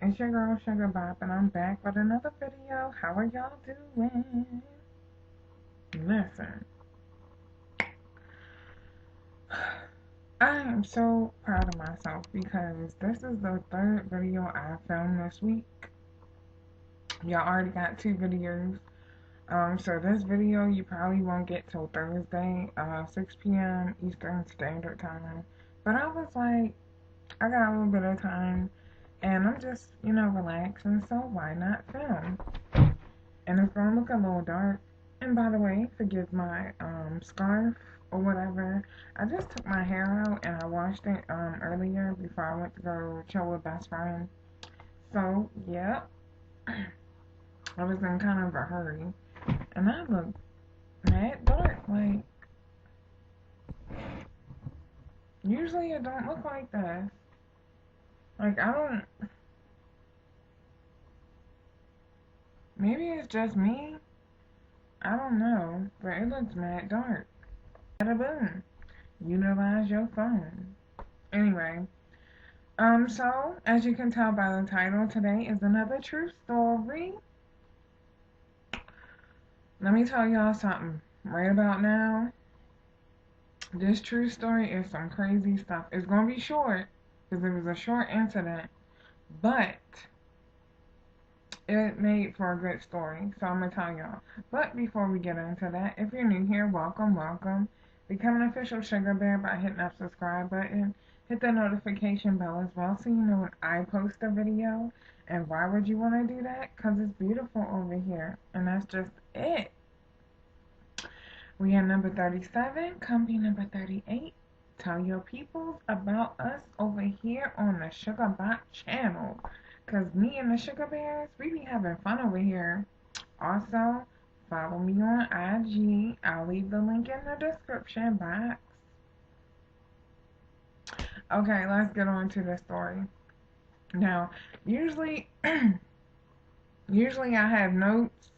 it's your girl Sugar Bop, and I'm back with another video. How are y'all doing? Listen, I am so proud of myself because this is the third video I filmed this week. Y'all already got two videos. So this video you probably won't get till Thursday, 6 p.m. Eastern Standard Time. But I was like, I got a little bit of time, and I'm just, relaxing, so why not film? And it's gonna look a little dark. And by the way, forgive my scarf or whatever. I just took my hair out and I washed it earlier before I went to go chill with best friend. So yeah, I was in kind of a hurry, and I look mad dark. Like usually it don't look like this. Like I don't. Maybe it's just me. I don't know, but it looks mad dark. Bada boom. Utilize your phone. Anyway, so as you can tell by the title, today is another true story. Let me tell y'all something. Right about now, this true story is some crazy stuff. It's gonna be short because it was a short incident, but it made for a good story. So I'm gonna tell y'all. But before we get into that, if you're new here, welcome, welcome. Become an official Sugar Bear by hitting that subscribe button. Hit the notification bell as well so you know when I post a video. And why would you want to do that? Because it's beautiful over here. And that's just it. We are number 37, company number 38. Tell your peoples about us over here on the Sugar Bop channel. Because me and the Sugar Bears, we be having fun over here. Also, follow me on IG. I'll leave the link in the description box. Okay, let's get on to the story. Now, usually I have notes,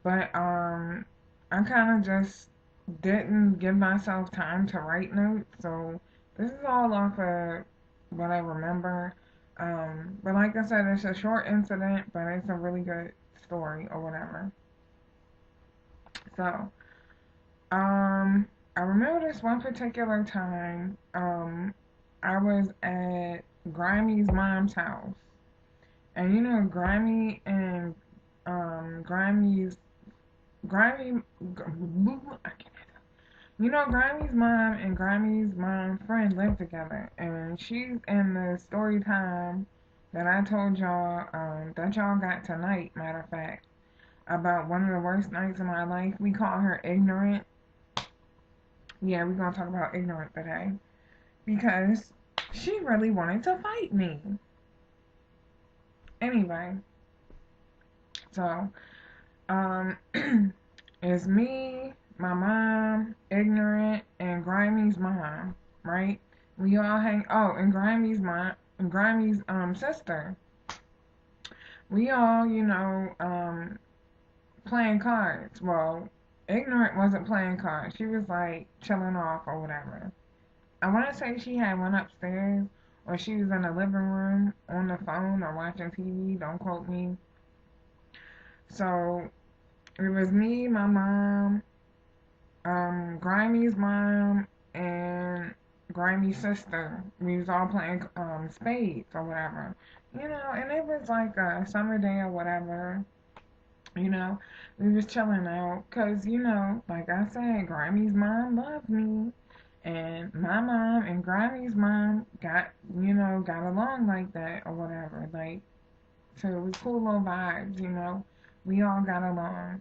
but I kind of just didn't give myself time to write notes, so this is all off of what I remember. But like I said, it's a short incident, but it's a really good story or whatever. So, I remember this one particular time, I was at Grimey's mom's house. And Grimey and, Grimey, Grimey's mom and Grimey's mom friend live together. And she's in the story time that I told y'all, that y'all got tonight, matter of fact, about one of the worst nights of my life. We call her ignorant. Yeah, we're gonna talk about ignorant today. Because she really wanted to fight me. Anyway, so, it's me, my mom, ignorant, and Grimey's mom, right? We all hang, oh, and Grimey's mom, and Grimey's, sister. We all, playing cards. Well, ignorant wasn't playing cards. She was like chilling off or whatever. I want to say she had one upstairs, or she was in the living room on the phone or watching TV. Don't quote me. So it was me, my mom, Grimey's mom, and Grimey's sister. We was all playing spades or whatever, and it was like a summer day or whatever. We was chilling out, cause like I said, Grimey's mom loved me. And my mom and Granny's mom got along like that or whatever. Like, so it was cool little vibes. We all got along.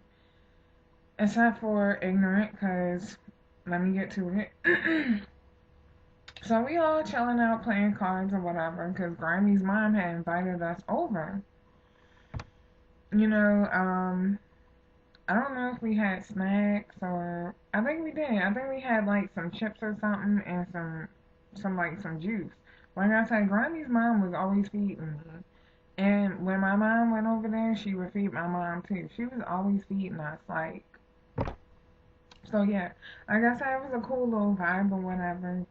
Except for ignorant, because, let me get to it. So we all chilling out playing cards or whatever, because Granny's mom had invited us over. I don't know if we had snacks or I think we did. I think we had like some chips or something and some juice. Like I said, Granny's mom was always feeding me. And when my mom went over there, she would feed my mom too. She was always feeding us, like, so yeah. Like I said, it was a cool little vibe or whatever.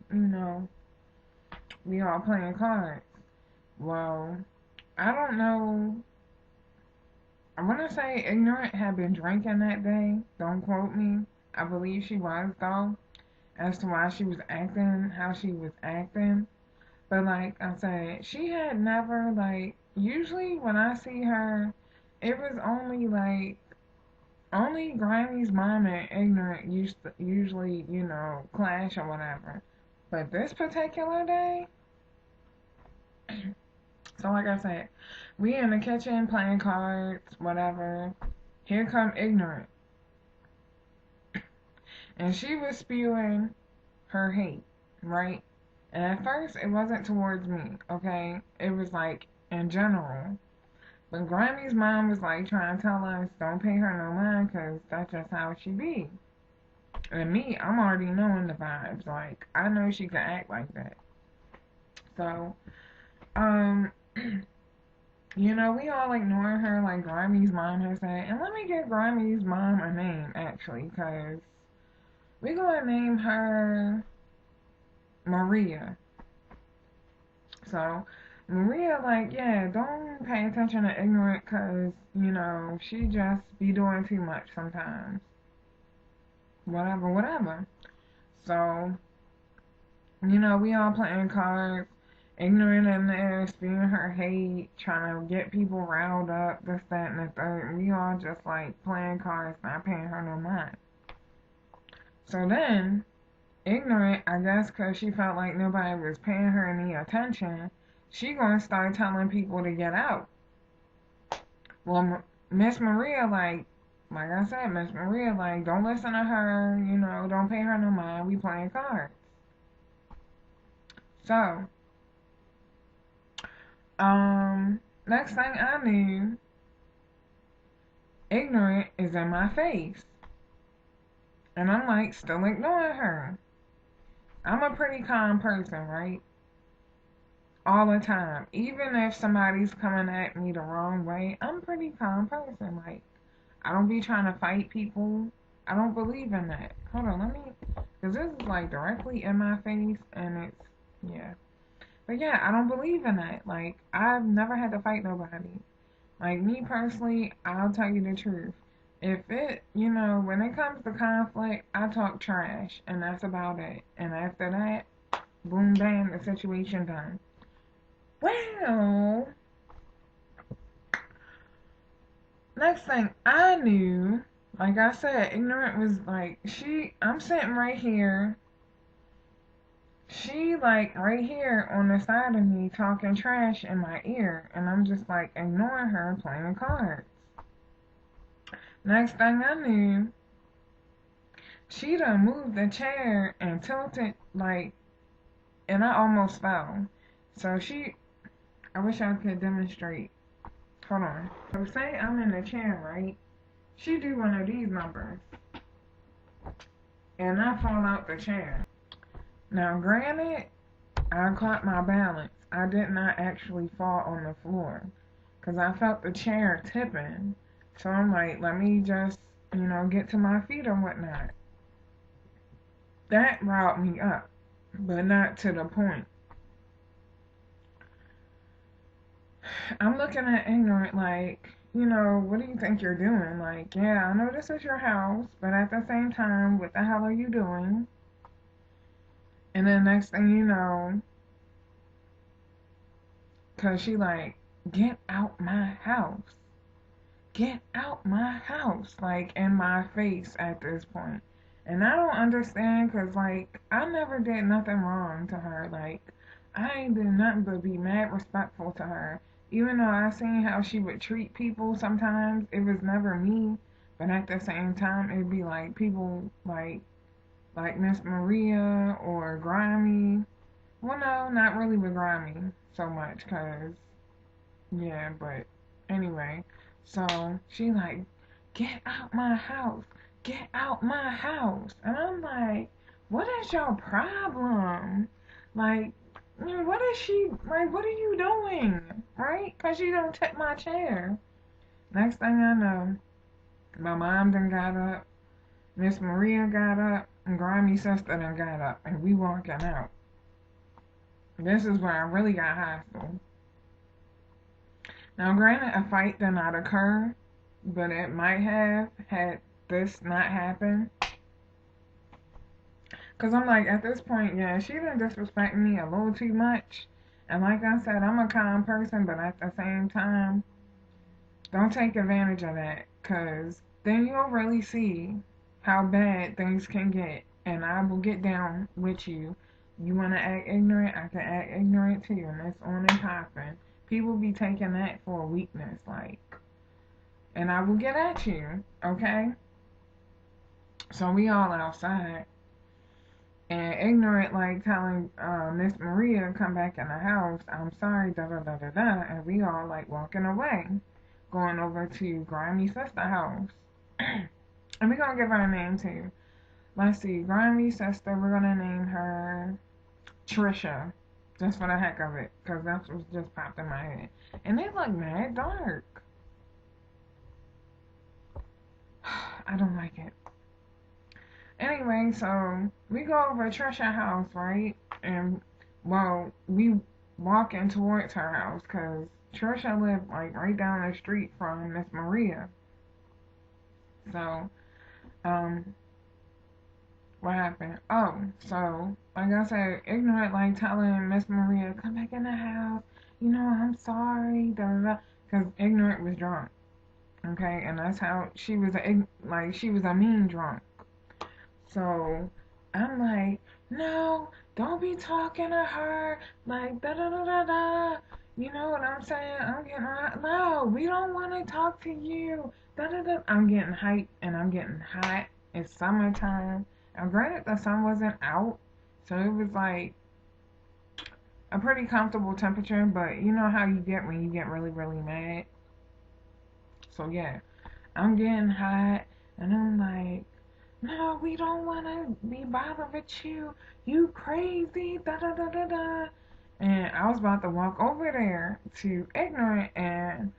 We all playing cards. Well, I don't know. I want to say Ignorant had been drinking that day. Don't quote me. I believe she was, though, as to why she was acting how she was acting. But like I said, she had never, like, usually when I see her, it was only like, only Granny's mom and Ignorant used to usually, clash or whatever. But this particular day, so like I said, we in the kitchen playing cards, whatever. Here come Ignorant. And she was spewing her hate, right? And at first, it wasn't towards me, okay? It was like in general. But Grammy's mom was like trying to tell us, don't pay her no mind, because that's just how she be. And me, I'm already knowing the vibes. Like, I know she can act like that. So, um, we all ignore her like Grammy's mom has said. And let me give Grammy's mom a name, actually, because we're going to name her Maria. So, Maria, like, yeah, don't pay attention to Ignorant because, she just be doing too much sometimes. Whatever, whatever. So, we all playing cards, Ignorant in there, spewing her hate, trying to get people riled up, this, that, and the third. We all just, like, playing cards, not paying her no mind. So then, Ignorant, I guess because she felt like nobody was paying her any attention, she gonna start telling people to get out. Well, Miss Maria, like I said, Miss Maria, like, don't listen to her, don't pay her no mind, we playing cards. So, next thing I knew, Ignorant is in my face. And I'm like, still ignoring her. I'm a pretty calm person, right? All the time. Even if somebody's coming at me the wrong way, I'm a pretty calm person. Like, I don't be trying to fight people. I don't believe in that. Hold on, let me, because this is like directly in my face, and it's, yeah. But yeah, I don't believe in that. Like, I've never had to fight nobody. Like, me personally, I'll tell you the truth. If it, when it comes to conflict, I talk trash, and that's about it. And after that, boom, bam, the situation done. Well, next thing I knew, like I said, Ignorant was like, I'm sitting right here. She, like, right here on the side of me talking trash in my ear. And I'm just, like, ignoring her playing cards. Next thing I knew, she done moved the chair and tilted, like, and I almost fell. So I wish I could demonstrate. Hold on. So say I'm in the chair, right? She do one of these numbers. And I fall out the chair. Now, granted, I caught my balance. I did not actually fall on the floor. Because I felt the chair tipping. So I'm like, let me just, get to my feet or whatnot. That riled me up. But not to the point. I'm looking at Ignorant like, what do you think you're doing? Like, yeah, I know this is your house, but at the same time, what the hell are you doing? And then next thing you know, because she like, get out my house. Get out my house. Like, in my face at this point. And I don't understand because, like, I never did nothing wrong to her. Like, I ain't did nothing but be mad respectful to her. Even though I seen how she would treat people sometimes, it was never me. But at the same time, it'd be like people like Miss Maria or Grimy. Well, no, not really with Grimy so much, cause yeah. But anyway, so she like, get out my house, get out my house, and I'm like, what is your problem? Like, what is she, like, what are you doing? Right? Because you don't take my chair. Next thing I know, my mom done got up, Miss Maria got up, and Grimy's sister done got up, and we walking out. This is where I really got hostile. Now, granted, a fight did not occur, but it might have had this not happened. Because I'm like, at this point, yeah, she done disrespect me a little too much. And like I said, I'm a calm person, but at the same time, don't take advantage of that. Because then you'll really see how bad things can get. And I will get down with you. You want to act ignorant? I can act ignorant too. And it's on and popping. People be taking that for a weakness, like. And I will get at you, okay? So we all outside. And ignorant, like telling Miss Maria to come back in the house, I'm sorry, da da da da da, and we all like walking away, going over to Grimy Sister house. And we're gonna give her a name too. Let's see, Grimy Sister, we're gonna name her Trisha, just for the heck of it, because that's what just popped in my head. And they look mad dark. I don't like it. Anyway, so we go over to Trisha's house, right? And, well, we walking towards her house because Trisha lived, like, right down the street from Miss Maria. So, what happened? Oh, so, like I said, ignorant, like, telling Miss Maria, come back in the house. You know, I'm sorry, da da da. Because ignorant was drunk, okay? And that's how she was, she was a mean drunk. So I'm like, no, don't be talking to her like da da da da da. You know what I'm saying? I'm getting no, we don't want to talk to you. Da da da. I'm getting hyped and I'm getting hot. It's summertime. Now, granted, the sun wasn't out, so it was like a pretty comfortable temperature. But you know how you get when you get really really mad. So yeah, I'm getting hot and I'm like, no, we don't want to be bothered with you. You crazy, da da da da da. And I was about to walk over there to ignorant, and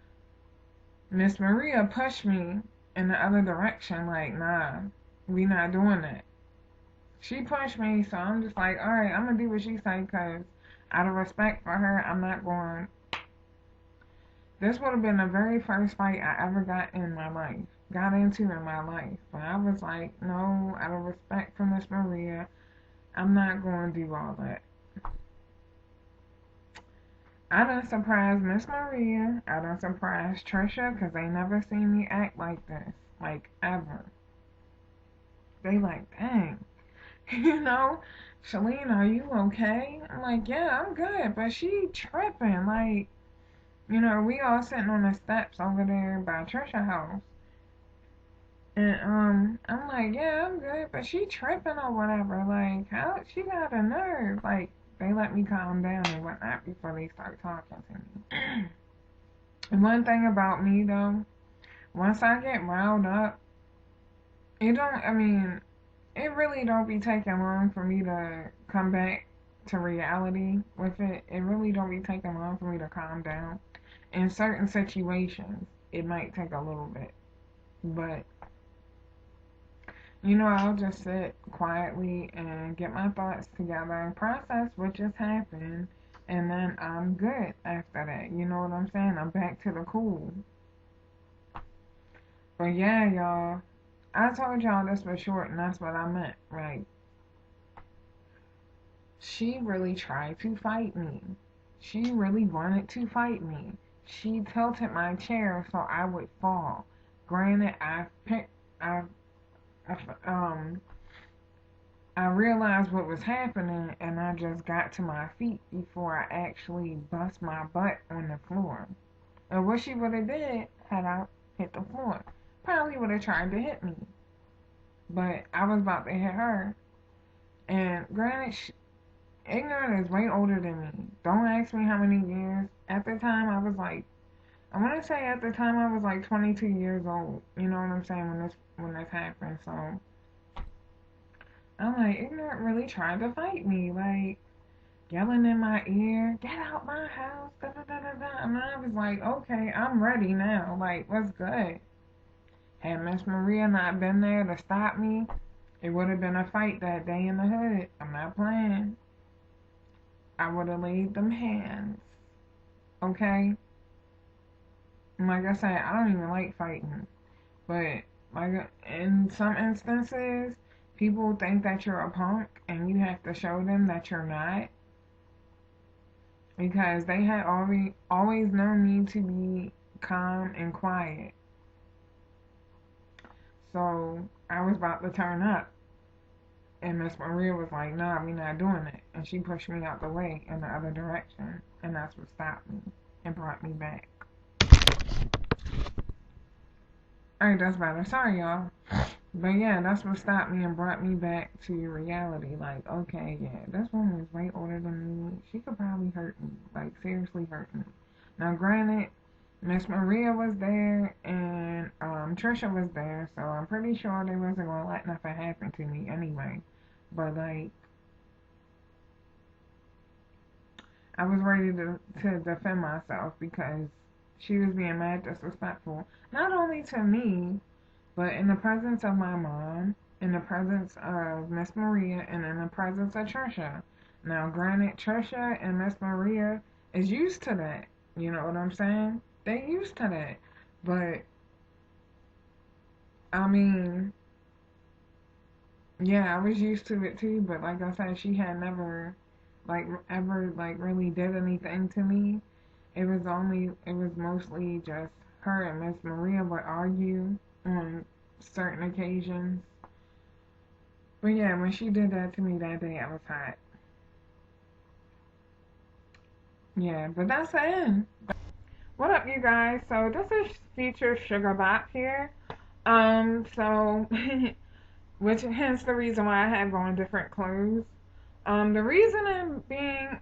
Miss Maria pushed me in the other direction, like, nah, we not doing that. She pushed me, so I'm just like, alright, I'm gonna do what she say, because out of respect for her, I'm not going. This would have been the very first fight I ever got into in my life. But I was like, no, out of respect for Miss Maria, I'm not going to do all that. I done surprised Miss Maria. I done surprised Trisha because they never seen me act like this. Like, ever. They like, dang. You know? Shalene, are you okay? I'm like, yeah, I'm good. But she tripping. Like, you know, we all sitting on the steps over there by Trisha's house. And I'm like, yeah, I'm good, but she tripping or whatever. Like, how she got a nerve? Like, they let me calm down and whatnot before they start talking to me. And one thing about me though, once I get riled up, it really don't be taking long for me to come back to reality with it. It really don't be taking long for me to calm down. In certain situations, it might take a little bit, but you know, I'll just sit quietly and get my thoughts together and process what just happened, and then I'm good after that. You know what I'm saying? I'm back to the cool. But yeah, y'all, I told y'all this was short, and that's what I meant, right? She really tried to fight me. She really wanted to fight me. She tilted my chair so I would fall. Granted, I I realized what was happening and I just got to my feet before I actually bust my butt on the floor. And what she would have did had I hit the floor, probably would have tried to hit me. But I was about to hit her. And granted, ignorant is way older than me. Don't ask me how many years. At the time, I was like, I want to say at the time I was like 22 years old. You know what I'm saying, when this happened. So I'm like, ignorant really tried to fight me, like yelling in my ear, get out my house, da da da da da. And I was like, okay, I'm ready now. Like, what's good? Had Miss Maria not been there to stop me, it would have been a fight that day in the hood. I'm not playing. I would have laid them hands. Okay? like I said, I don't even like fighting. But like in some instances, people think that you're a punk, and you have to show them that you're not, because they had always known me to be calm and quiet. So I was about to turn up, and Miss Maria was like, "Nah, we not doing it," and she pushed me out the way in the other direction, and that's what stopped me and brought me back. Alright, that's better. Sorry, y'all. But yeah, that's what stopped me and brought me back to reality. Like, okay, yeah, this woman is way older than me. She could probably hurt me. Like, seriously hurt me. Now, granted, Miss Maria was there and Trisha was there, so I'm pretty sure they wasn't gonna let nothing happen to me anyway. But like, I was ready to defend myself because she was being mad disrespectful, not only to me, but in the presence of my mom, in the presence of Miss Maria, and in the presence of Trisha. Now, granted, Trisha and Miss Maria is used to that. You know what I'm saying? They used to that. But, I mean, yeah, I was used to it too, but like I said, she had never, like, ever, like, really did anything to me. It was mostly just her and Miss Maria would argue on certain occasions. But yeah, when she did that to me that day, I was hot. Yeah, but that's the end. What up, you guys? So this is Future Sugar Bop here. So which hence the reason why I have on different clothes. The reason I'm being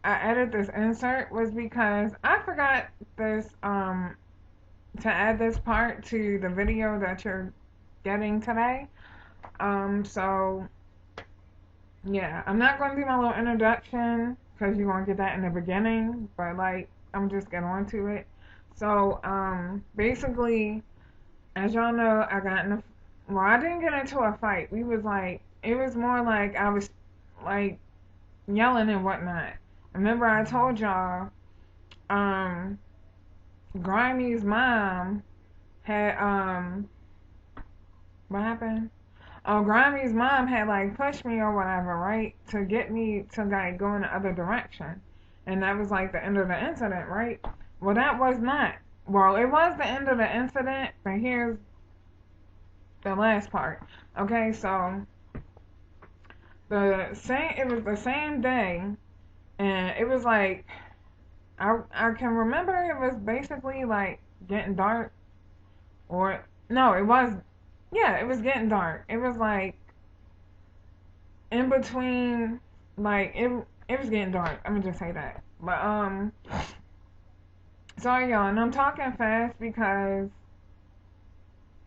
I added this insert was because I forgot this to add this part to the video that you're getting today. So yeah, I'm not going to do my little introduction because you're going to get that in the beginning, but like, I'm just getting on to it. So, basically, as y'all know, well, I didn't get into a fight. It was more like I was like yelling and whatnot. Remember, I told y'all, um, Grimey's mom had, what happened? Oh, Grimey's mom had like pushed me or whatever, right? To get me to like go in the other direction. And that was like the end of the incident, right? Well, that was not. Well, it was the end of the incident, but here's the last part. Okay, so it was the same day, and it was like I can remember it was basically like getting dark, or no, it was, yeah, it was getting dark. It was like in between, like it was getting dark. Let me just say that. But sorry y'all, and I'm talking fast because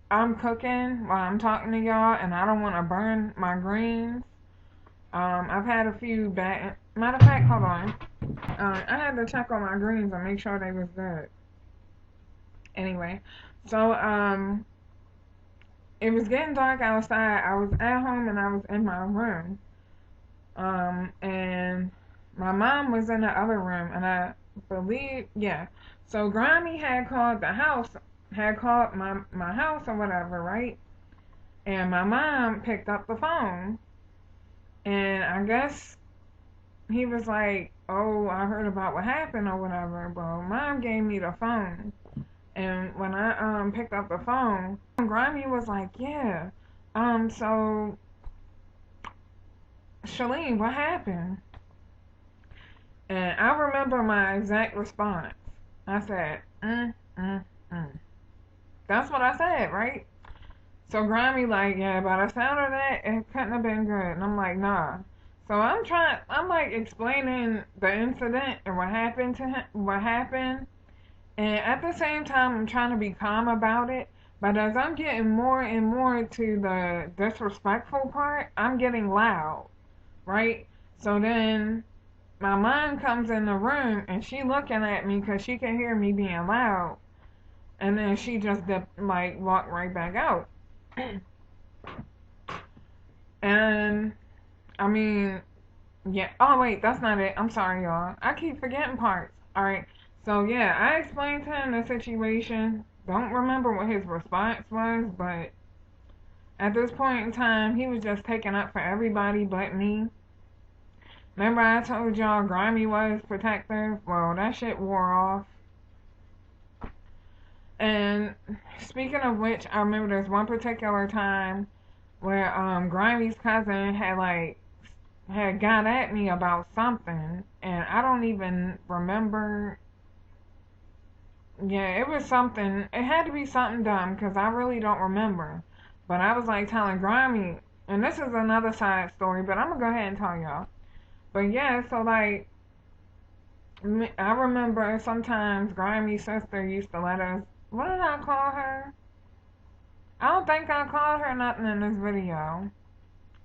I'm cooking while I'm talking to y'all, and I don't want to burn my greens. I've had a few bad. Matter of fact, hold on. I had to check on my greens and make sure they was good. Anyway, so it was getting dark outside. I was at home and I was in my room. And my mom was in the other room, and I believe, yeah. So Grammy had called my house or whatever, right? And my mom picked up the phone, and I guess he was like, "Oh, I heard about what happened or whatever." But mom gave me the phone, and when I picked up the phone, Grammy was like, "Yeah, so Shalene, what happened?" And I remember my exact response. I said, mm. That's what I said, right? So Grammy like, yeah, by the sound of that, it couldn't have been good. And I'm like, nah. So I'm like explaining the incident and what happened to him, what happened. And at the same time, I'm trying to be calm about it. But as I'm getting more and more to the disrespectful part, I'm getting loud, right? So then my mom comes in the room and she looking at me because she can hear me being loud, and then she just like walked right back out. And I mean, yeah. Oh wait, that's not it. I'm sorry, y'all. I keep forgetting parts. All right. So yeah, I explained to him the situation. Don't remember what his response was, but at this point in time, he was just taking up for everybody but me. Remember I told y'all Grimy was protective? Well, that shit wore off. And speaking of which, I remember there's one particular time where Grimy's cousin had got at me about something, and I don't even remember. Yeah, it was something. It had to be something dumb because I really don't remember. But I was like telling Grimy, and this is another side story, but I'm gonna go ahead and tell y'all. But yeah, so like I remember sometimes Grimy's sister used to let us. What did I call her? I don't think I called her nothing in this video.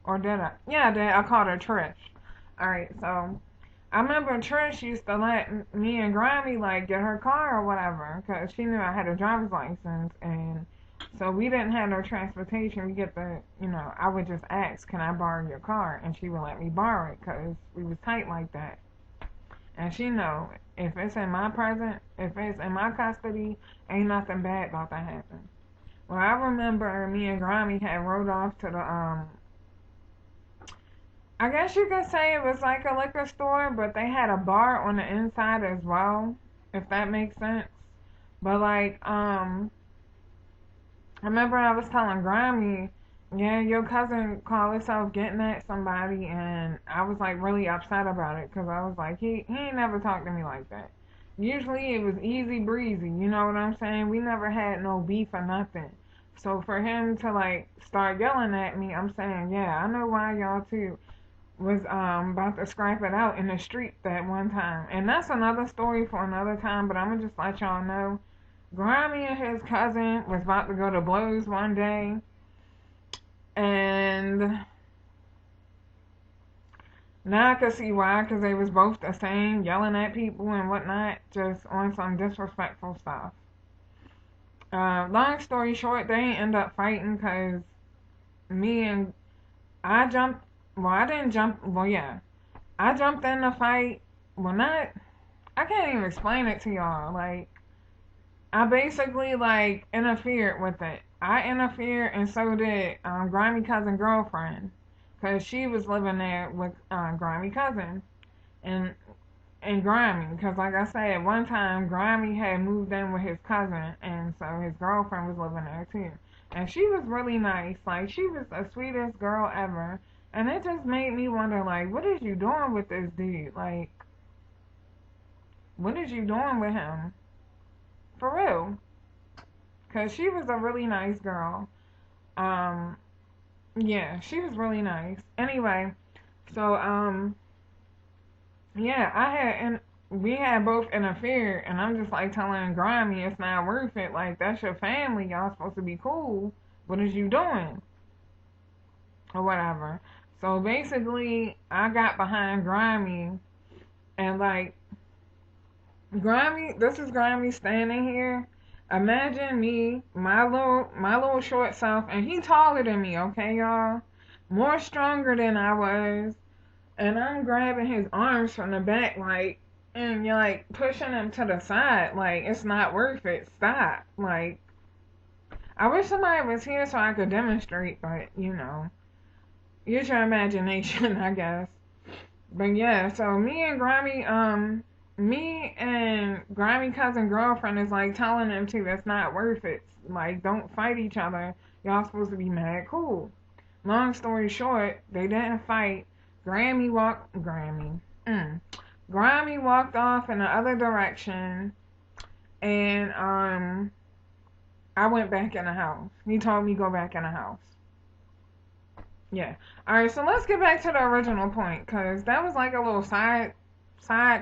Or did I? Yeah, I did. I called her Trish. Alright, so I remember Trish used to let me and Grimy like get her car or whatever because she knew I had a driver's license, and so we didn't have no transportation. We get the, I would just ask, can I borrow your car? And she would let me borrow it because we was tight like that. And she know if it's in my present, if it's in my custody, ain't nothing bad about to happen. Well, I remember me and Grimy had rode off to the I guess you could say it was like a liquor store, but they had a bar on the inside as well, if that makes sense. But like, I remember I was telling Grimy, yeah, your cousin called himself getting at somebody, and I was like really upset about it because I was like, he ain't never talked to me like that. Usually it was easy breezy, you know what I'm saying? We never had no beef or nothing. So for him to like start yelling at me, I'm saying, yeah, I know why y'all too was about to scrap it out in the street that one time. And that's another story for another time, but I'm gonna just let y'all know. Grimy and his cousin was about to go to blows one day, and now I can see why, because they was both the same, yelling at people and whatnot, just on some disrespectful stuff. Long story short, they end up fighting because me and I jumped. Well, I didn't jump. Well, yeah, I jumped in the fight. Well, not. I can't even explain it to y'all. Like, I basically like interfered with it. I interfered, and so did Grimy cousin girlfriend, cause she was living there with Grimy cousin and Grimy. Cause like I said, one time Grimy had moved in with his cousin, and so his girlfriend was living there too. And she was really nice. Like she was the sweetest girl ever. And it just made me wonder, like, what is you doing with this dude? Like, what is you doing with him? For real. Because she was a really nice girl. Um, yeah, she was really nice. Anyway, so, yeah, and we had both interfered, and I'm just like telling Grimy it's not worth it. Like, that's your family. Y'all supposed to be cool. What is you doing? Or whatever. So basically, I got behind Grimy, and like, Grimy, this is Grimy standing here. Imagine me, my little short self, and he taller than me, okay, y'all? More stronger than I was. And I'm grabbing his arms from the back, like, and you're like pushing him to the side, like, it's not worth it. Stop. Like, I wish somebody was here so I could demonstrate, but use your imagination, I guess. But yeah, so me and Grimy cousin girlfriend is like telling them too, that's not worth it. Like, don't fight each other. Y'all supposed to be mad cool. Long story short, they didn't fight. Grimy walked off in the other direction, and I went back in the house. He told me go back in the house. Yeah. Alright, so let's get back to the original point, because that was like a little side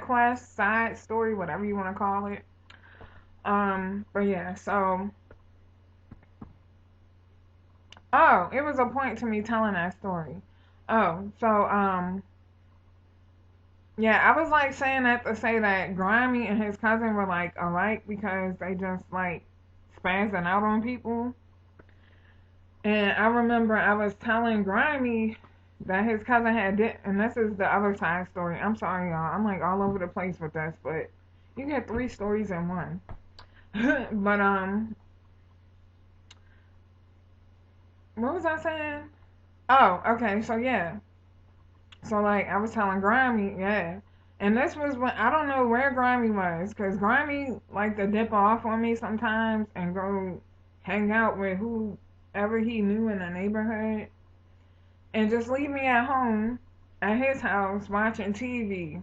quest, side story, whatever you want to call it. But yeah, so oh, it was a point to me telling that story. Oh, so yeah, I was like saying that to say that Grimy and his cousin were like alike because they just like spazzing out on people. And I remember I was telling Grimy that his cousin and this is the other side story. I'm sorry, y'all. I'm like all over the place with this, but You get three stories in one. But what was I saying? Oh, okay. So yeah. So like I was telling Grimy, yeah. And this was when I don't know where Grimy was, cause Grimy like to dip off on me sometimes and go hang out with whoever he knew in the neighborhood, and just leave me at home at his house watching TV,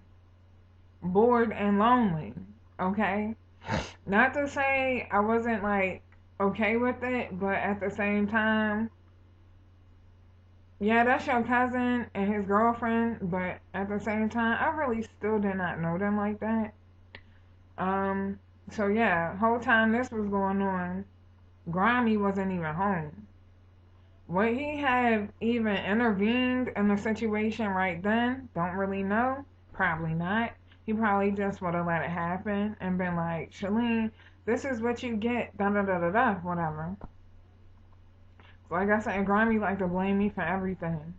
bored and lonely. Okay, not to say I wasn't like okay with it, but at the same time, yeah, that's your cousin and his girlfriend, but at the same time, I really still did not know them like that. Um, so yeah, whole time this was going on, Grimy wasn't even home. Would he have even intervened in the situation right then? Don't really know. Probably not. He probably just would have let it happen and been like, Shalene, this is what you get, da da da da da, whatever. So like I said, Grimy like to blame me for everything,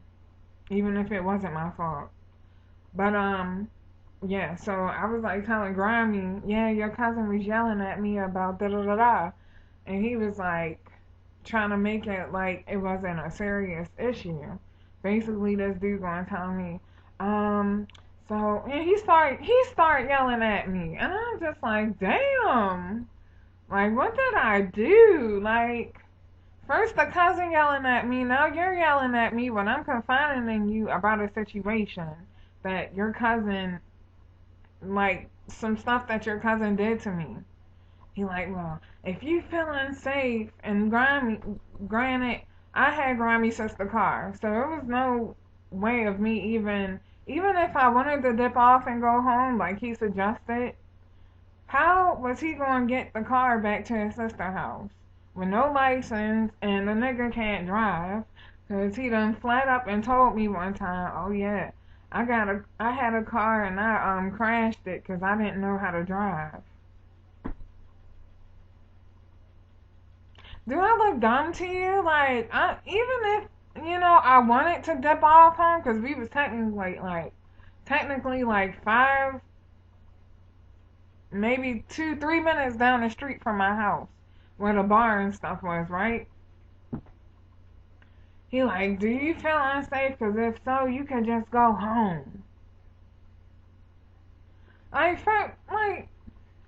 even if it wasn't my fault. But yeah, so I was like telling Grimy, yeah, your cousin was yelling at me about da da da da, and he was like trying to make it like it wasn't a serious issue. Basically, this dude gonna tell me, um, so and he start yelling at me, and I'm just like, damn, like what did I do? Like first the cousin yelling at me, now you're yelling at me when I'm confiding in you about a situation that your cousin, like some stuff that your cousin did to me. He like, well, if you feel unsafe, and granted, I had Grimy since the car, so there was no way of me even if I wanted to dip off and go home like he suggested, how was he going to get the car back to his sister's house with no license and the nigga can't drive? Cause he done flat up and told me one time, oh yeah, I had a car and I crashed it cause I didn't know how to drive. Do I look dumb to you? Like, even if I wanted to dip off home, cause we was technically like 5, maybe 2, 3 minutes down the street from my house, where the bar and stuff was, right? He like, do you feel unsafe? Cause if so, you can just go home. Like,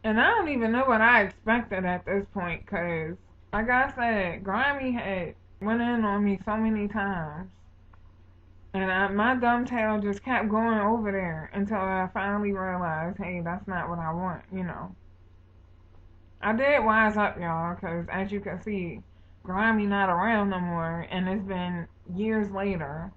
and I don't even know what I expected at this point, cause like I said, Grimy had went in on me so many times. And my dumb tail just kept going over there until I finally realized, hey, that's not what I want. I did wise up, y'all, because as you can see, Grimy not around no more, and it's been years later.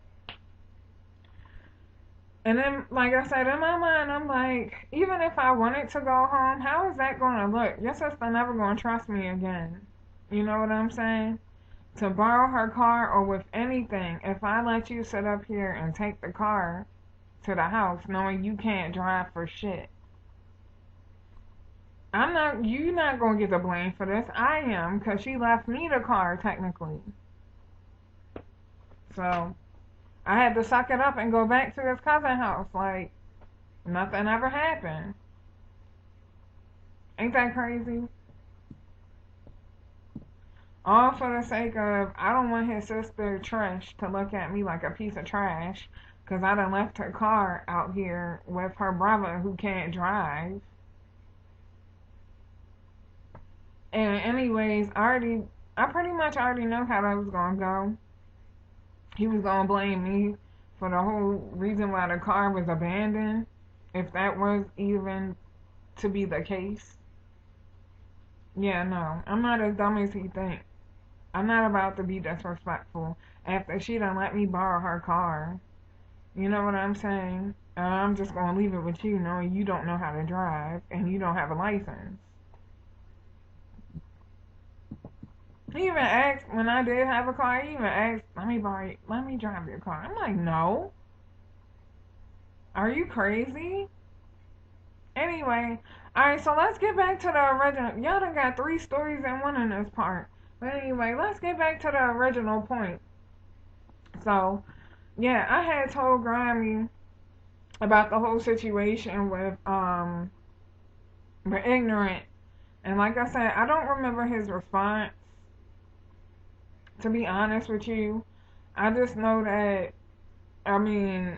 And then, like I said, in my mind, I'm like, even if I wanted to go home, how is that going to look? Your sister never going to trust me again. You know what I'm saying? To borrow her car or with anything, if I let you sit up here and take the car to the house knowing you can't drive for shit, you're not gonna get the blame for this. I am, because she left me the car technically. So I had to suck it up and go back to his cousin's house like nothing ever happened. Ain't that crazy? All for the sake of, I don't want his sister Trish to look at me like a piece of trash because I done left her car out here with her brother who can't drive. And anyways, I pretty much already know how that was gonna go. He was gonna blame me for the whole reason why the car was abandoned, if that was even to be the case. Yeah, no, I'm not as dumb as he thinks. I'm not about to be disrespectful after she done let me borrow her car. You know what I'm saying? I'm just gonna leave it with you knowing you don't know how to drive and you don't have a license. He even asked, when I did have a car, he even asked, let me drive your car. I'm like, no. Are you crazy? Anyway, alright, so let's get back to the original. Y'all done got 3 stories in one in this part. But anyway, let's get back to the original point. So, yeah, I had told Grimy about the whole situation with but ignorant. And like I said, I don't remember his response, to be honest with you. I just know that, I mean,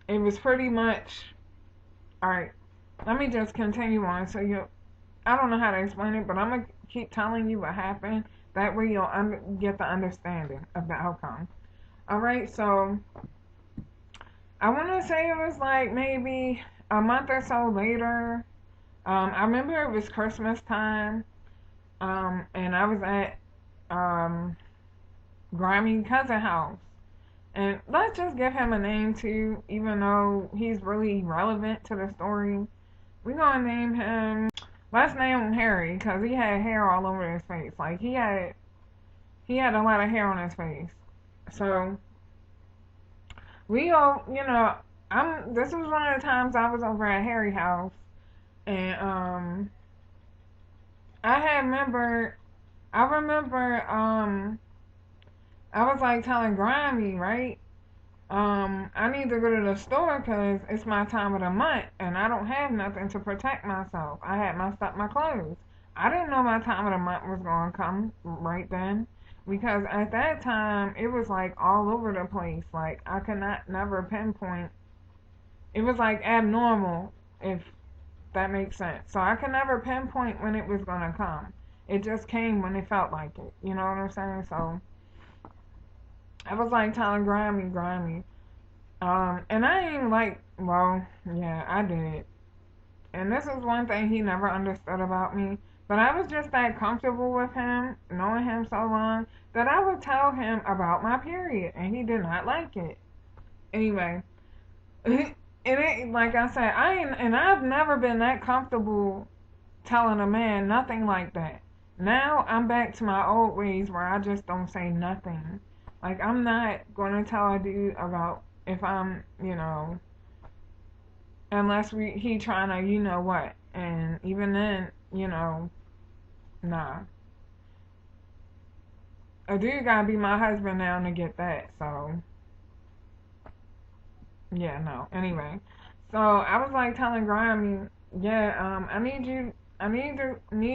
it was pretty much, alright, let me just continue on. So I don't know how to explain it, but I'm going to keep telling you what happened. That way you'll get the understanding of the outcome. Alright, so I want to say it was like maybe a month or so later. I remember it was Christmas time, and I was at Grimy cousin house. And let's just give him a name too, even though he's really irrelevant to the story. We're gonna name him. Let's name him Harry, cause he had hair all over his face. Like he had a lot of hair on his face. So we all, This was one of the times I was over at Harry's house, and I remember, I was like telling Grimy, right? I need to go to the store because it's my time of the month and I don't have nothing to protect myself. I had messed up my clothes. I didn't know my time of the month was going to come right then because at that time it was like all over the place. Like I could not never pinpoint. It was like abnormal, if that makes sense. So I could never pinpoint when it was going to come. It just came when it felt like it. You know what I'm saying? So I was like telling Grimy. And I ain't like, well, yeah, I did. And this is one thing he never understood about me. But I was just that comfortable with him, knowing him so long, that I would tell him about my period. And he did not like it. Anyway, it ain't, like I said, I've never been that comfortable telling a man nothing like that. Now I'm back to my old ways where I just don't say nothing. Like, I'm not going to tell a dude about if I'm, unless he trying to, what. And even then, nah. A dude gotta be my husband now to get that, so. Yeah, no. Anyway. So, I was like telling Grimy, yeah, need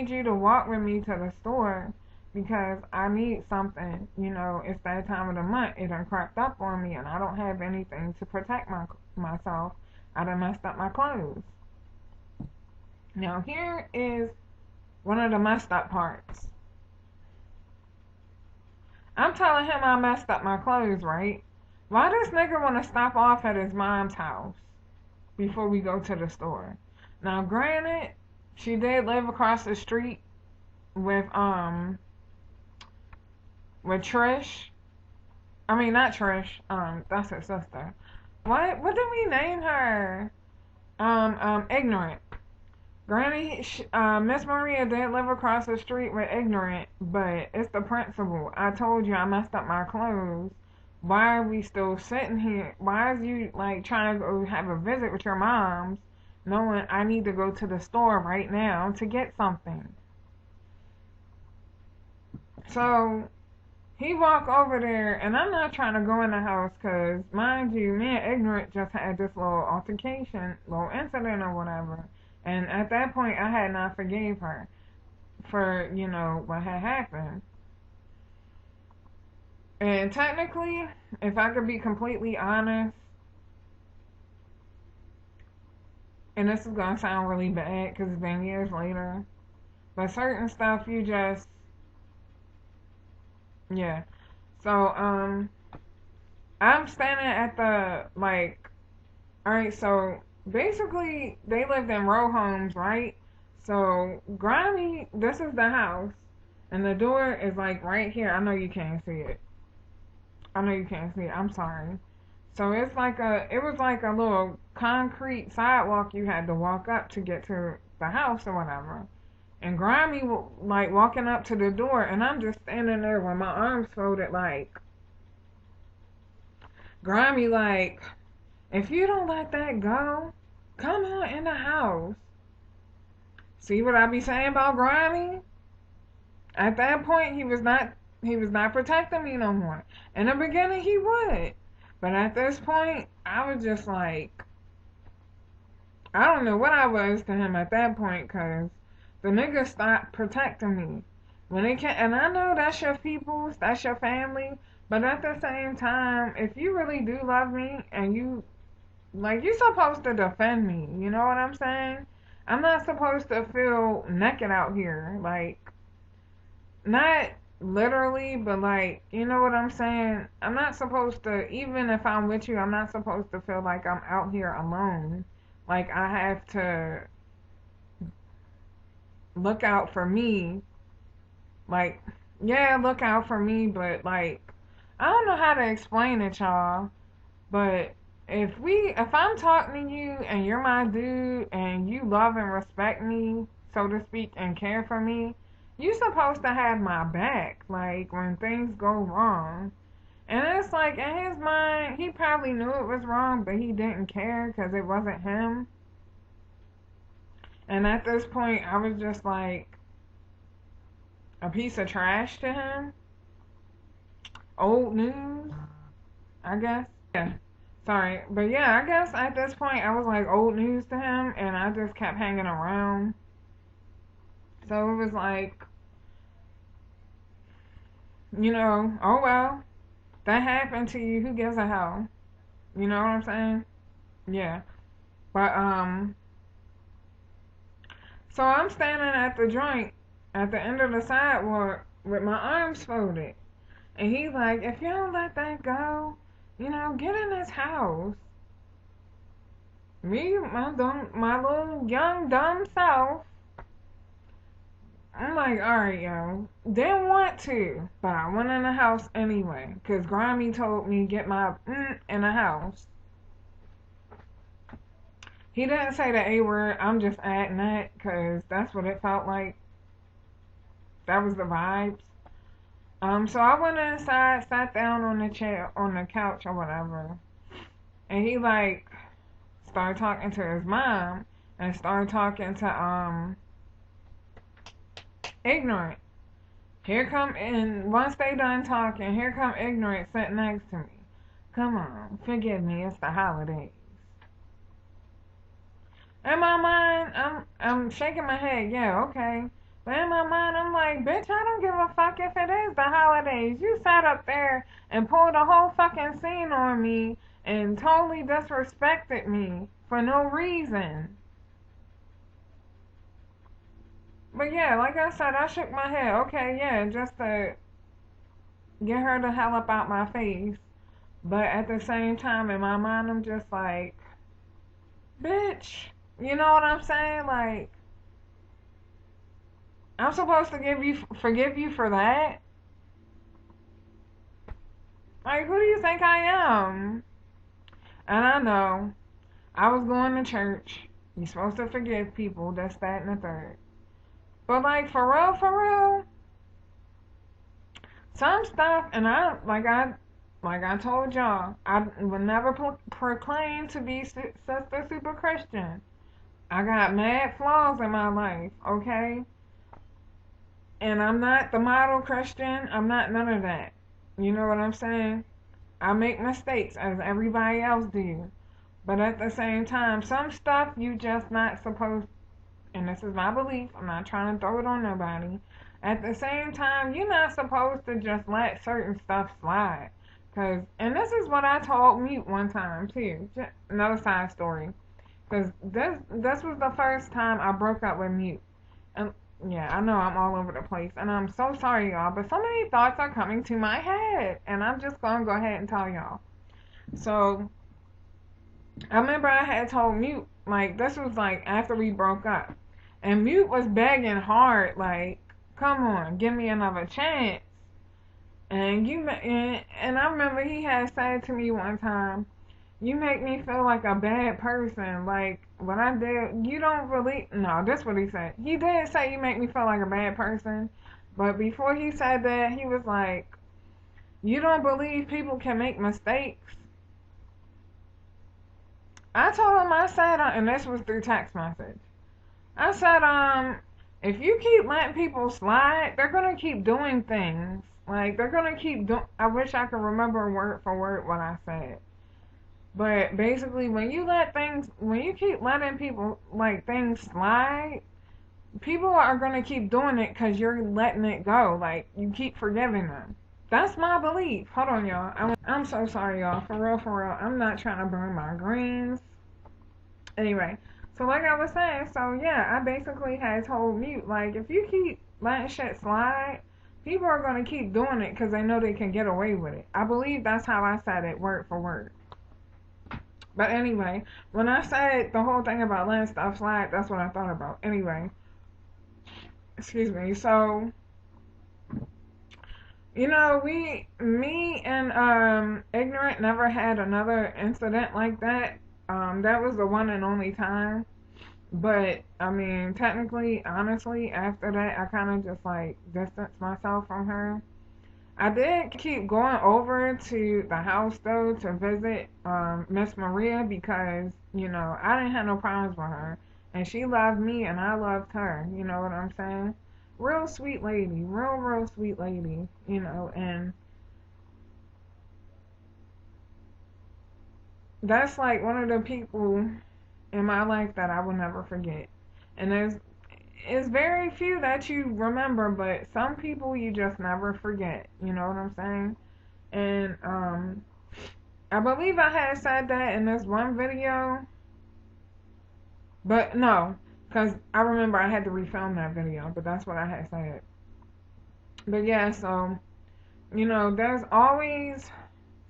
you to walk with me to the store because I need something. It's that time of the month. It done crept up on me and I don't have anything to protect myself. I done messed up my clothes. Now here is one of the messed up parts. I'm telling him I messed up my clothes, right? Why does nigga want to stop off at his mom's house before we go to the store? Now granted, she did live across the street with Trish. I mean, not Trish. That's her sister. What did we name her? Ignorant. Granny, Miss Maria did live across the street with Ignorant, but it's the principle. I told you I messed up my clothes. Why are we still sitting here? Why is you, like, trying to go have a visit with your moms, knowing I need to go to the store right now to get something? So, he walked over there, and I'm not trying to go in the house, because, mind you, me and Ignorant just had this little altercation, little incident or whatever. And at that point, I had not forgave her for, what had happened. And technically, if I could be completely honest, and this is going to sound really bad because it's been years later, but certain stuff you just, yeah. So, I'm standing at the, alright, so basically, they lived in row homes, right? So, Grimy, this is the house, and the door is, right here. I know you can't see it. I'm sorry. So, it was like a little concrete sidewalk you had to walk up to get to the house or whatever. And Grimy, walking up to the door, and I'm just standing there with my arms folded, Grimy, if you don't let that go, come on in the house. See what I be saying about Grimy? At that point, he was not protecting me no more. In the beginning, he would. But at this point, I was just I don't know what I was to him at that point, cause the nigga stopped protecting me. When it can, and I know that's your peoples, that's your family, but at the same time, if you really do love me and you like, you're supposed to defend me. You know what I'm saying? I'm not supposed to feel naked out here. Like, not literally, but like, you know what I'm saying? I'm not supposed to, even if I'm with you, I'm not supposed to feel like I'm out here alone. Like, I have to look out for me. Like, yeah, look out for me, but like, I don't know how to explain it, y'all. But if I'm talking to you and you're my dude and you love and respect me, so to speak, and care for me, you supposed to have my back, like when things go wrong. And it's like in his mind, he probably knew it was wrong, but he didn't care because it wasn't him. And at this point, I was just like a piece of trash to him. Old news, I guess. Yeah. Sorry. But yeah, I guess at this point I was like old news to him and I just kept hanging around. So it was like, oh well, that happened to you, who gives a hell? You know what I'm saying? Yeah. But so I'm standing at the joint at the end of the sidewalk with my arms folded. And he's like, if you don't let that go, get in this house. Me, my little young dumb self, I'm like, alright, yo. Didn't want to, but I went in the house anyway. Because Grammy told me get my in the house. He didn't say the A word. I'm just adding that because that's what it felt like. That was the vibes. So I went inside, sat down on the chair, on the couch or whatever. And he like started talking to his mom and started talking to Ignorant. And once they done talking, here come Ignorant sitting next to me. Come on, forgive me, it's the holidays. In my mind, I'm shaking my head, yeah, okay. But in my mind, I'm like, bitch, I don't give a fuck if it is the holidays. You sat up there and pulled a whole fucking scene on me and totally disrespected me for no reason. But yeah, like I said, I shook my head. Okay, yeah, just to get her the hell up out my face. But at the same time, in my mind, I'm just like, bitch, you know what I'm saying? Like, I'm supposed to forgive you for that? Like, who do you think I am? And I know, I was going to church. You're supposed to forgive people, this, that, and the third. But like, for real, some stuff, and like I told y'all, I would never proclaim to be Sister Super Christian. I got mad flaws in my life, okay? And I'm not the model Christian. I'm not none of that. You know what I'm saying? I make mistakes as everybody else do. But at the same time, some stuff you just not supposed, and this is my belief, I'm not trying to throw it on nobody. At the same time, you're not supposed to just let certain stuff slide. And this is what I told Mute one time too. Just another side story. Because this was the first time I broke up with Mute. And yeah, I know I'm all over the place. And I'm so sorry, y'all. But so many thoughts are coming to my head. And I'm just going to go ahead and tell y'all. So, I remember I had told Mute, like, this was like after we broke up. And Mute was begging hard, like, come on, give me another chance. And I remember he had said to me one time, you make me feel like a bad person. Like, what I did, you don't really, no, that's what he said. He did say you make me feel like a bad person. But before he said that, he was like, you don't believe people can make mistakes? I told him, I said, and this was through text message. I said, if you keep letting people slide, they're going to keep doing things. Like, they're going to keep doing, I wish I could remember word for word what I said. But basically, when you keep letting people, like, things slide, people are going to keep doing it because you're letting it go. Like, you keep forgiving them. That's my belief. Hold on, y'all. I'm so sorry, y'all. For real, for real. I'm not trying to burn my greens. Anyway, so like I was saying, so yeah, I basically had told Mute, like, if you keep letting shit slide, people are going to keep doing it because they know they can get away with it. I believe that's how I said it, word for word. But anyway, when I said the whole thing about letting stuff slide, that's what I thought about. Anyway, excuse me. So, you know, me and Ignorant never had another incident like that. That was the one and only time. But I mean, technically, honestly, after that, I kind of just like distanced myself from her. I did keep going over to the house though to visit Miss Maria because you know I didn't have no problems with her, and she loved me and I loved her. You know what I'm saying? Real sweet lady, real sweet lady. You know, and that's like one of the people in my life that I will never forget. And it's very few that you remember, but some people you just never forget. You know what I'm saying? And I believe I had said that in this one video, but no, because I remember I had to refilm that video, but that's what I had said. But yeah, so, you know, there's always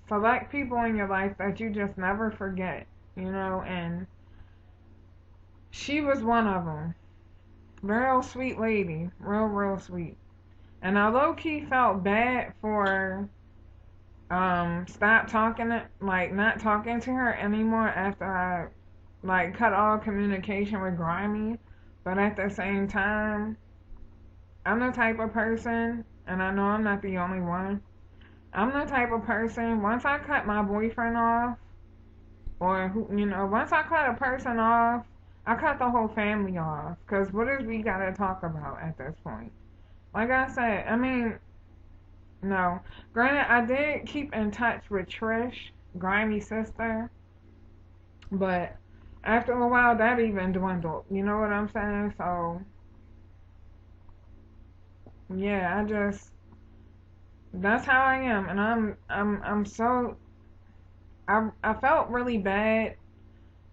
select people in your life that you just never forget, you know, and she was one of them. Real sweet lady, real sweet. And I low key felt bad for stop talking like not talking to her anymore after I like cut all communication with Grimy. But at the same time, I'm the type of person, and I know I'm not the only one. I'm the type of person, once I cut my boyfriend off, or who, you know, once I cut a person off, I cut the whole family off. Cause what is we gotta talk about at this point? Like I said, I mean, no. Granted, I did keep in touch with Trish, Grimy's sister, but after a while, that even dwindled. You know what I'm saying? So, yeah, that's how I am, and I'm so, I felt really bad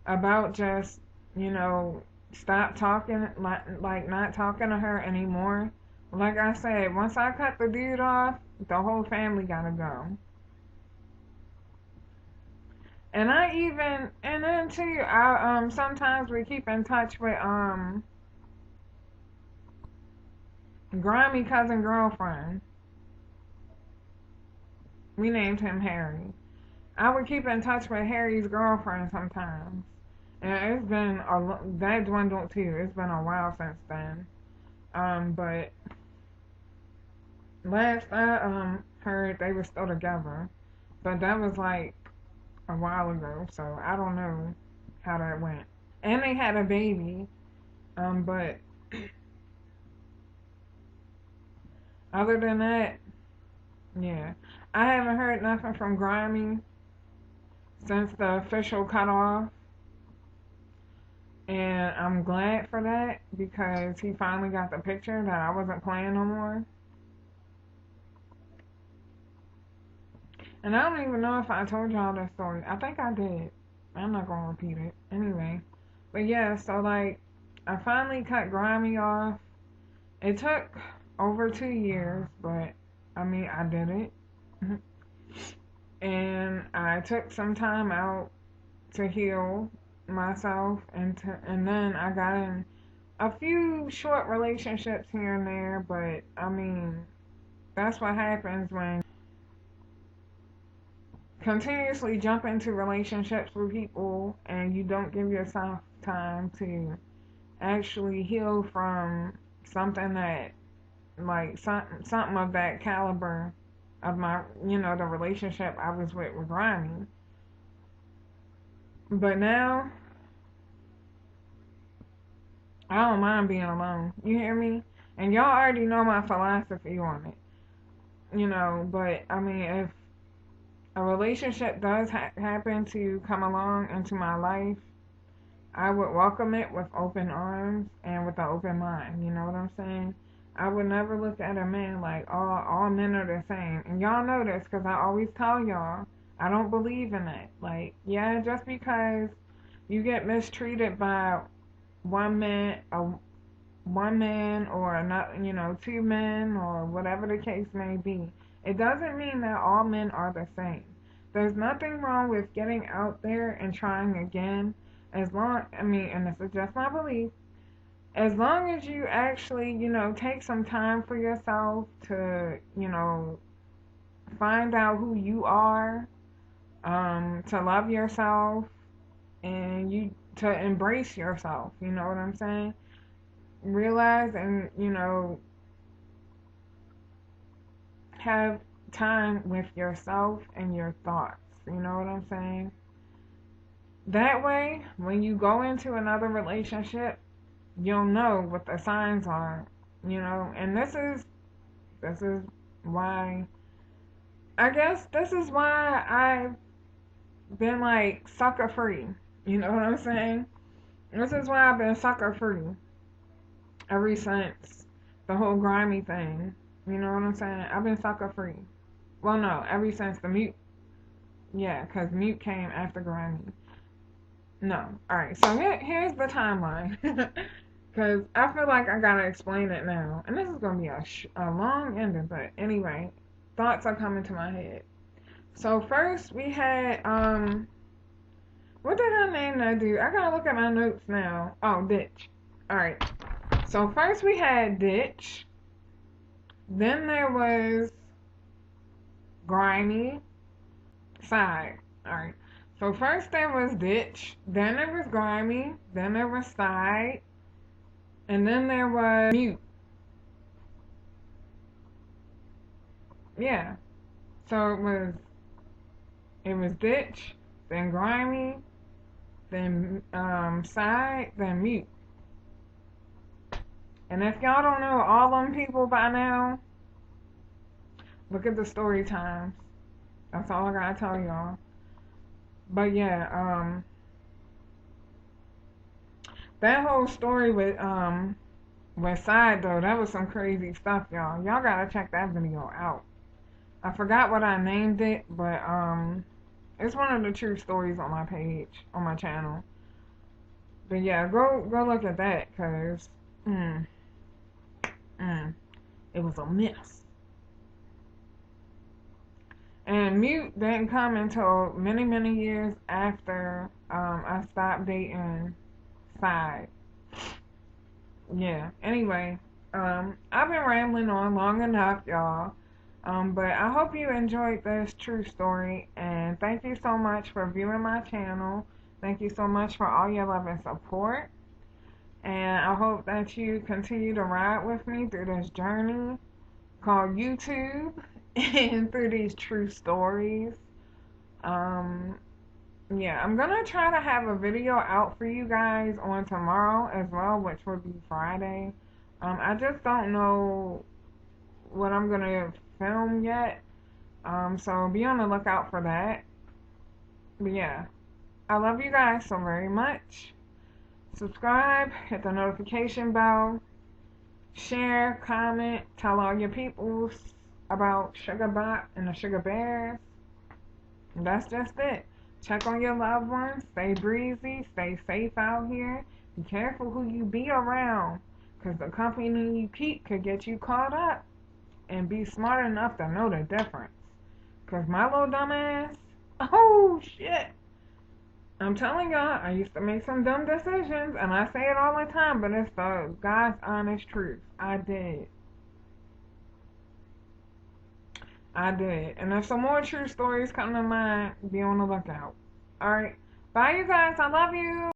about just, you know, stop talking, like not talking to her anymore. Like I said, once I cut the dude off, the whole family gotta go. And then too, I sometimes we keep in touch with grimy cousin girlfriend. We named him Harry. I would keep in touch with Harry's girlfriend sometimes. And it's been that dwindled too. It's been a while since then. But last I heard they were still together, but that was like a while ago. So I don't know how that went. And they had a baby. But other than that, yeah, I haven't heard nothing from Grimy since the official cutoff. And I'm glad for that because he finally got the picture that I wasn't playing no more. And I don't even know if I told y'all that story. I think I did. I'm not gonna repeat it. Anyway. But yeah, so like I finally cut Grimy off. It took over 2 years, but I mean I did it. And I took some time out to heal myself and then I got in a few short relationships here and there, but I mean that's what happens when continuously jump into relationships with people and you don't give yourself time to actually heal from something that like something of that caliber of my, you know, the relationship I was with Grimy. But now I don't mind being alone. You hear me? And y'all already know my philosophy on it. You know, but I mean, if a relationship does happen to come along into my life, I would welcome it with open arms and with an open mind. You know what I'm saying? I would never look at a man like all men are the same. And y'all know this because I always tell y'all I don't believe in it. Like, yeah, just because you get mistreated by one man, one man or another, two men or whatever the case may be, it doesn't mean that all men are the same. There's nothing wrong with getting out there and trying again, as long, and this is just my belief, as long as you actually, take some time for yourself to, find out who you are, to love yourself, and to embrace yourself, you know what I'm saying? Realize and, have time with yourself and your thoughts. You know what I'm saying? That way, when you go into another relationship, you'll know what the signs are, and this is why, I guess this is why I've been like sucker free. You know what I'm saying? This is why I've been sucker free ever since the whole grimy thing. You know what I'm saying? I've been sucker free. Well, no, ever since the mute. Yeah, because mute came after grimy. No. Alright, so here's the timeline. Because I feel like I gotta explain it now. And this is going to be a long ending, but anyway, thoughts are coming to my head. So first we had, what did I name that dude? I gotta look at my notes now. Oh, Ditch. Alright. So first we had Ditch. Then there was Grimy. Side. Alright. So first there was Ditch. Then there was Grimy. Then there was Side. And then there was Mute. Yeah. So it was Ditch, then Grimy, then Side, then Mute. And if y'all don't know all them people by now, look at the story times. That's all I gotta tell y'all. But yeah, that whole story with Side though, that was some crazy stuff, y'all. Y'all gotta check that video out. I forgot what I named it, but it's one of the true stories on my page, on my channel. But yeah, go look at that, cause it was a mess. And Mute didn't come until many, many years after I stopped dating Side. Yeah, anyway, I've been rambling on long enough, y'all. But I hope you enjoyed this true story, and thank you so much for viewing my channel. Thank you so much for all your love and support. And I hope that you continue to ride with me through this journey called YouTube and through these true stories. Yeah, I'm gonna try to have a video out for you guys on tomorrow as well, which will be Friday. I just don't know what I'm gonna film yet. So be on the lookout for that. But yeah, I love you guys so very much. Subscribe, hit the notification bell, share, comment, tell all your peoples about Sugar Bop and the Sugar Bears. And that's just it. Check on your loved ones. Stay breezy. Stay safe out here. Be careful who you be around, because the company you keep could get you caught up. And be smart enough to know the difference. Because my little dumbass, oh shit. I'm telling y'all, I used to make some dumb decisions, and I say it all the time, but it's the God's honest truth. I did. And if some more true stories come to mind, be on the lookout. Alright. Bye, you guys. I love you.